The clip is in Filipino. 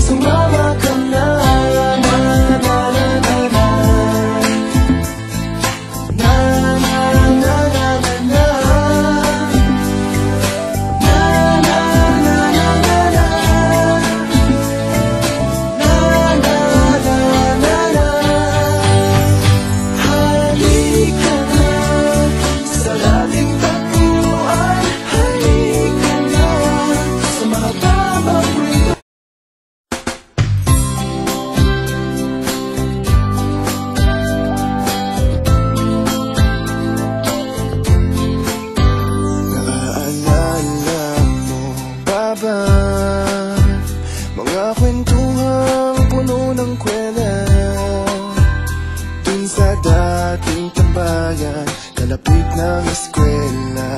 sumama ka na. Na na na na na, na na na na na na, na na na na na na, na na na na na. Halika na sa dating tagpuan, halika na sa mga paborito. Naaalala mo ba ba mga kwentuhang puno ng kwela dun sa dating tambayan, kalapit ng eskwela?